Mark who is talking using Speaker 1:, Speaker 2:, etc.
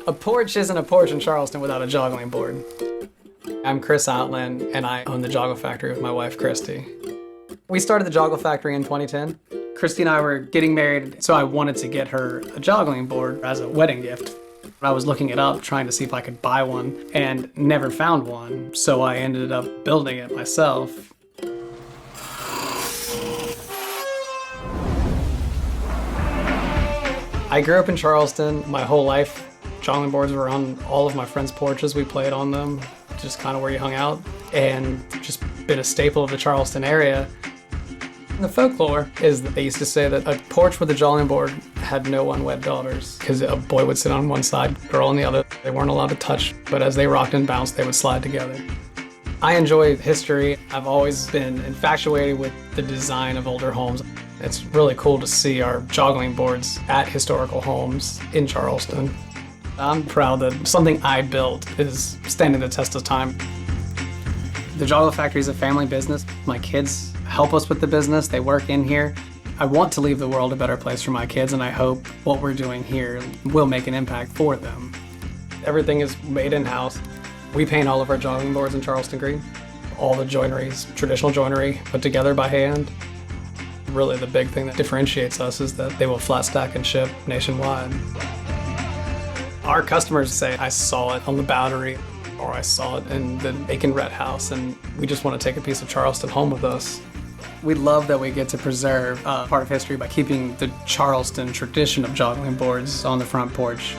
Speaker 1: A porch isn't a porch in Charleston without a joggling board. I'm Chris Outland, and I own the Joggle Factory with my wife, Christy. We started the Joggle Factory in 2010. Christy and I were getting married, so I wanted to get her a joggling board as a wedding gift. I was looking it up, trying to see if I could buy one, and never found one, so I ended up building it myself. I grew up in Charleston my whole life. Joggling boards were on all of my friends' porches. We played on them, just kind of where you hung out, and just been a staple of the Charleston area. The folklore is that they used to say that a porch with a joggling board had no unwed daughters, because a boy would sit on one side, girl on the other. They weren't allowed to touch, but as they rocked and bounced, they would slide together. I enjoy history. I've always been infatuated with the design of older homes. It's really cool to see our joggling boards at historical homes in Charleston. I'm proud that something I built is standing the test of time. The Joggle Factory is a family business. My kids help us with the business. They work in here. I want to leave the world a better place for my kids, and I hope what we're doing here will make an impact for them. Everything is made in-house. We paint all of our joggling boards in Charleston green. All the joinery is traditional joinery put together by hand. Really the big thing that differentiates us is that they will flat stack and ship nationwide. Our customers say, I saw it on the Boundary, or I saw it in the Aiken Red House, and we just want to take a piece of Charleston home with us. We love that we get to preserve part of history by keeping the Charleston tradition of joggling boards on the front porch.